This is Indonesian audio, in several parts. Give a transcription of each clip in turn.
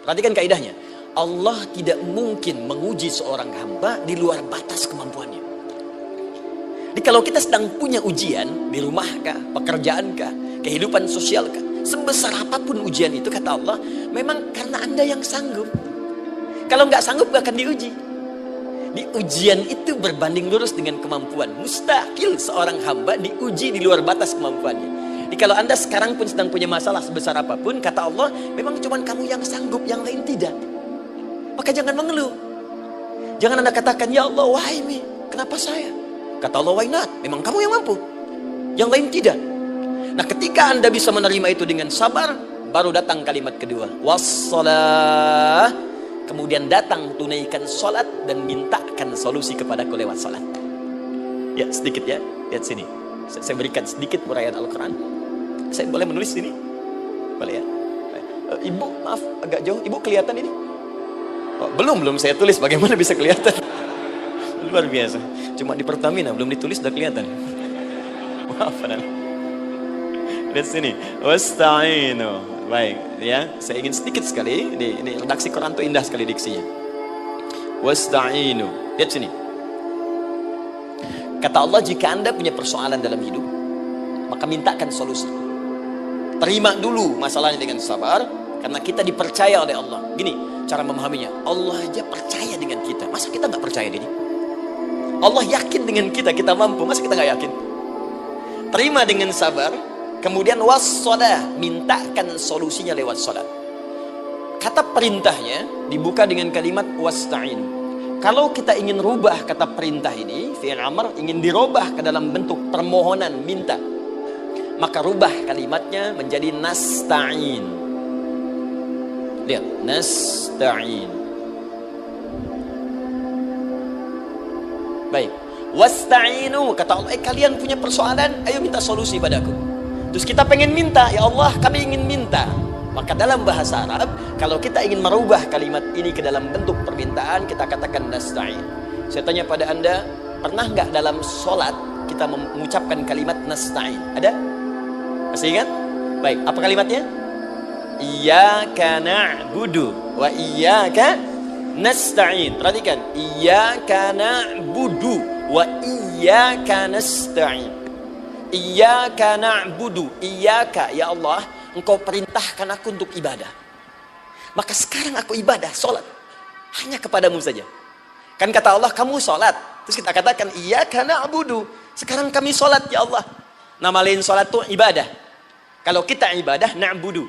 Perhatikan kaidahnya. Allah tidak mungkin menguji seorang hamba di luar batas kemampuannya. Jadi kalau kita sedang punya ujian di rumah kah, pekerjaan kah, kehidupan sosial kah, sebesar apapun ujian itu, kata Allah, memang karena Anda yang sanggup. Kalau nggak sanggup nggak akan diuji. Di ujian itu berbanding lurus dengan kemampuan. Mustahil seorang hamba diuji di luar batas kemampuannya. Jadi kalau Anda sekarang pun sedang punya masalah sebesar apapun, kata Allah, memang cuma kamu yang sanggup, yang lain tidak. Maka jangan mengeluh. Jangan Anda katakan, ya Allah, why me? Kenapa saya? Kata Allah, why not? Memang kamu yang mampu, yang lain tidak. Nah, ketika Anda bisa menerima itu dengan sabar, baru datang kalimat kedua, wassalah. Kemudian datang tunaikan sholat dan mintakan solusi kepadaku lewat sholat. Ya, sedikit ya, lihat sini. Saya berikan sedikit uraian Al-Quran. Saya boleh menulis sini? Boleh ya? Ibu, maaf, agak jauh. Ibu kelihatan ini? Oh, belum saya tulis, bagaimana bisa kelihatan? Luar biasa. Cuma di Pertamina belum ditulis sudah kelihatan. Maaf, lihat sini. Wasta'inu. Baik, ya. Saya ingin sedikit sekali. Ini redaksi Quran itu indah sekali diksinya. Wasta'inu. Lihat sini. Kata Allah, jika Anda punya persoalan dalam hidup, maka mintakan solusi. Terima dulu masalahnya dengan sabar, karena kita dipercaya oleh Allah. Gini cara memahaminya, Allah aja percaya dengan kita, masa kita nggak percaya diri? Allah yakin dengan kita, kita mampu, masa kita nggak yakin? Terima dengan sabar, kemudian wassalah, mintakan solusinya lewat salat. Kata perintahnya dibuka dengan kalimat wasta'in. Kalau kita ingin rubah kata perintah ini, fi'il amr, ingin dirubah ke dalam bentuk permohonan, minta, maka rubah kalimatnya menjadi nasta'in. Lihat, nasta'in. Baik, wasta'inu, kata Allah, kalian punya persoalan, ayo minta solusi padaku. Terus kita pengen minta, ya Allah, kami ingin minta. Maka dalam bahasa Arab, kalau kita ingin merubah kalimat ini ke dalam bentuk permintaan, kita katakan nasta'in. Saya tanya pada Anda, pernah nggak dalam sholat kita mengucapkan kalimat nasta'in? Ada? Masih ingat? Baik, apa kalimatnya? Iyyaka na'budu wa iyyaka nasta'in. Perhatikan, iyyaka na'budu wa iyyaka nasta'in. Iyyaka na'budu, iyyaka, ya Allah, Engkau perintahkan aku untuk ibadah. Maka sekarang aku ibadah, sholat, hanya kepadamu saja. Kan kata Allah, kamu sholat. Terus kita katakan, iyyaka na'budu. Sekarang kami sholat, ya Allah. Nama lain sholat itu ibadah. Kalau kita ibadah, na'budu.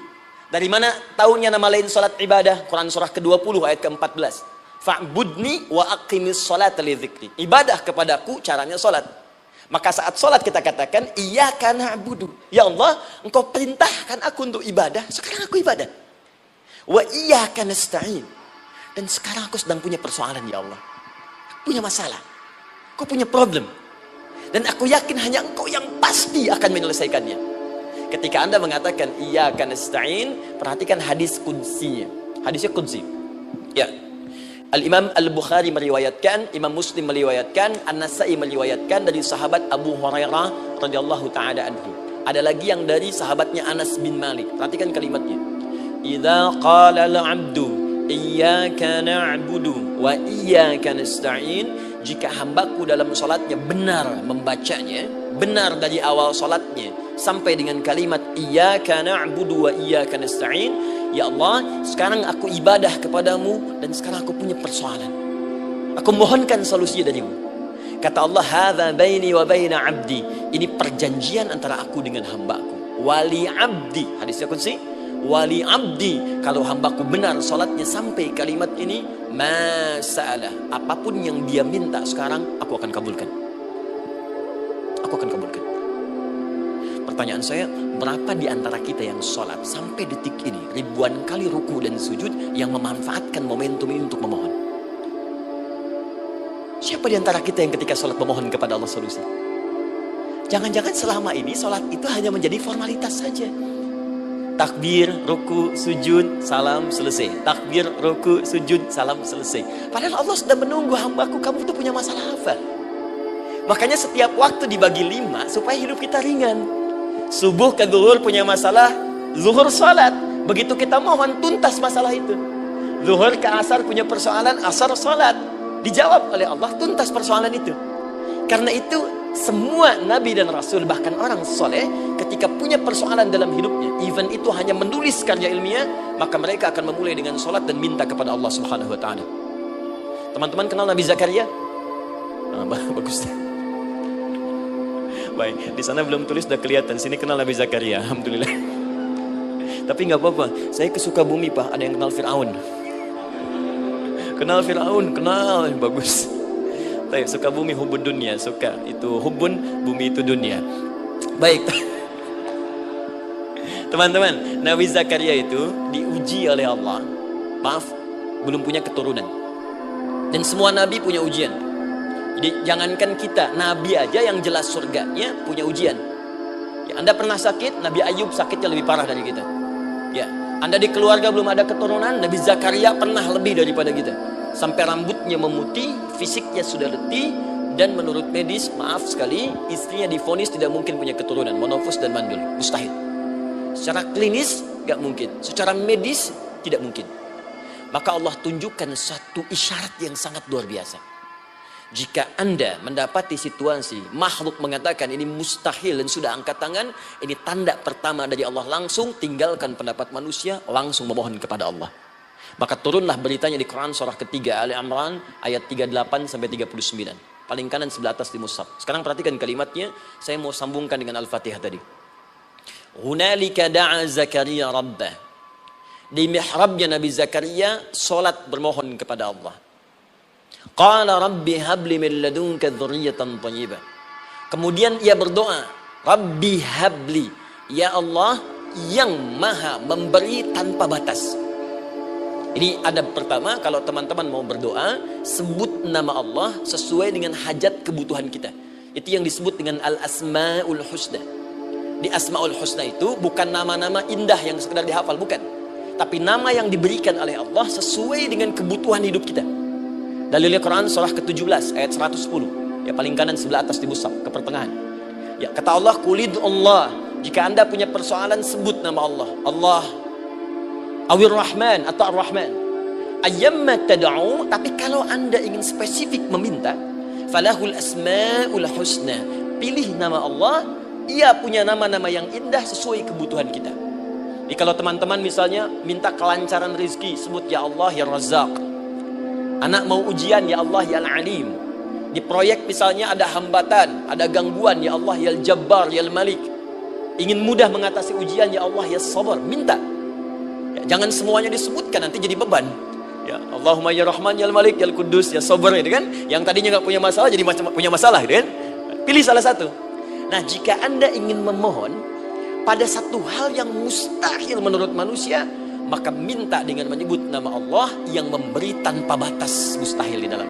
Dari mana tahunya nama lain sholat ibadah? Quran surah ke-20 ayat ke-14. Fa'budni wa aqimis sholata li dzikri. Ibadah kepadaku, caranya sholat. Maka saat sholat kita katakan, iyyaka na'budu. Ya Allah, Engkau perintahkan aku untuk ibadah. Sekarang aku ibadah. Wa iyyaka nasta'in. Dan sekarang aku sedang punya persoalan, ya Allah. Aku punya masalah. Aku punya problem. Dan aku yakin hanya Engkau yang pasti akan menyelesaikannya. Ketika Anda mengatakan iyyaka nasta'in, perhatikan hadis qudsinya. Hadisnya qudsi. Ya. Al-Imam Al-Bukhari meriwayatkan, Imam Muslim meriwayatkan, An-Nasai meriwayatkan dari sahabat Abu Hurairah radhiyallahu taala anhu. Ada lagi yang dari sahabatnya Anas bin Malik. Perhatikan kalimatnya. Idza qala al-'abdu iyyaka na'budu wa iyyaka nasta'in, jika hambaku dalam salatnya benar membacanya, benar dari awal salatnya sampai dengan kalimat iyyaka na'budu wa iyyaka nasta'in, ya Allah, sekarang aku ibadah kepadamu dan sekarang aku punya persoalan. Aku mohonkan solusi darimu. Kata Allah, hadza baini wa baina 'abdi. Ini perjanjian antara aku dengan hambaku. Wali 'abdi. Hadisnya qudsi. Wali 'abdi. Kalau hambaku benar salatnya sampai kalimat ini, masalah. Apapun yang dia minta sekarang, aku akan kabulkan. Aku akan kabulkan. Pertanyaan saya, berapa di antara kita yang sholat sampai detik ini ribuan kali ruku dan sujud yang memanfaatkan momentum ini untuk memohon? Siapa di antara kita yang ketika sholat memohon kepada Allah solusi? Jangan-jangan selama ini sholat itu hanya menjadi formalitas saja. Takbir, ruku, sujud, salam, selesai. Takbir, ruku, sujud, salam, selesai. Padahal Allah sudah menunggu hambaku, kamu tuh punya masalah apa? Makanya setiap waktu dibagi 5 supaya hidup kita ringan. Subuh ke zuhur punya masalah, zuhur salat. Begitu kita mohon, tuntas masalah itu. Zuhur ke asar punya persoalan, asar salat. Dijawab oleh Allah, tuntas persoalan itu. Karena itu semua nabi dan rasul, bahkan orang soleh, ketika punya persoalan dalam hidupnya, even itu hanya menulis karya ilmiah, maka mereka akan memulai dengan salat dan minta kepada Allah Subhanahu wa taala. Teman-teman kenal Nabi Zakaria? Bagus. Baik, di sana belum tulis, udah kelihatan. Sini kenal Nabi Zakaria, alhamdulillah. Tapi nggak apa-apa. Saya ke Sukabumi, Pak. Ada yang kenal Fir'aun? Kenal Fir'aun, kenal. Bagus. Baik, Sukabumi hubun dunia, suka. Itu hubun, bumi itu dunia. Baik. Teman-teman, Nabi Zakaria itu diuji oleh Allah. Maaf, belum punya keturunan. Dan semua nabi punya ujian. Jadi jangankan kita, nabi aja yang jelas surganya punya ujian. Ya, Anda pernah sakit, Nabi Ayub sakitnya lebih parah dari kita. Ya, Anda di keluarga belum ada keturunan, Nabi Zakaria pernah lebih daripada kita. Sampai rambutnya memutih, fisiknya sudah letih, dan menurut medis, maaf sekali, istrinya divonis tidak mungkin punya keturunan, monofus dan mandul, mustahil. Secara klinis gak mungkin, secara medis tidak mungkin. Maka Allah tunjukkan satu isyarat yang sangat luar biasa. Jika Anda mendapati situasi makhluk mengatakan ini mustahil dan sudah angkat tangan, ini tanda pertama dari Allah, langsung tinggalkan pendapat manusia, langsung memohon kepada Allah. Maka turunlah beritanya di Quran surah ketiga Ali Imran ayat 38 sampai 39. Paling kanan sebelah atas di mushaf. Sekarang perhatikan kalimatnya, saya mau sambungkan dengan Al-Fatihah tadi. Hunalika da'a Zakaria rabbah. Di mihrabnya Nabi Zakaria salat bermohon kepada Allah. Qala rabbi habli min ladunka dzurriyyatan thayyibah. Kemudian ia berdoa, Rabbi habli, ya Allah yang maha memberi tanpa batas. Ini adab pertama, kalau teman-teman mau berdoa, sebut nama Allah sesuai dengan hajat kebutuhan kita. Itu yang disebut dengan al-asma'ul husna. Di asma'ul husna itu bukan nama-nama indah yang sekedar dihafal, bukan. Tapi nama yang diberikan oleh Allah sesuai dengan kebutuhan hidup kita. Dalilnya Quran surah ke-17 ayat 110. Ya, paling kanan sebelah atas di mushaf, ke pertengahan. Ya, kata Allah, Qulid Allah. Jika Anda punya persoalan, sebut nama Allah. Allah Awir Rahman atau Ar-Rahman. Ayyamma tad'u, tapi kalau Anda ingin spesifik meminta, falahul asmaul husna. Pilih nama Allah, ia punya nama-nama yang indah sesuai kebutuhan kita. Jadi kalau teman-teman misalnya minta kelancaran rezeki, sebut ya Allah ya Razzaq. Anak mau ujian, ya Allah ya Al-Alim. Di proyek misalnya ada hambatan, ada gangguan, ya Allah ya Al-Jabbar ya Al-Malik. Ingin mudah mengatasi ujian, ya Allah ya Sabar. Minta. Ya, jangan semuanya disebutkan, nanti jadi beban. Ya Allahumma ya Rahman ya Al-Malik ya Al-Quddus ya Sabar, gitu kan. Yang tadinya nggak punya masalah jadi punya masalah, gitu kan. Pilih salah satu. Nah, jika Anda ingin memohon pada satu hal yang mustahil menurut manusia, maka minta dengan menyebut nama Allah yang memberi tanpa batas, mustahil di dalam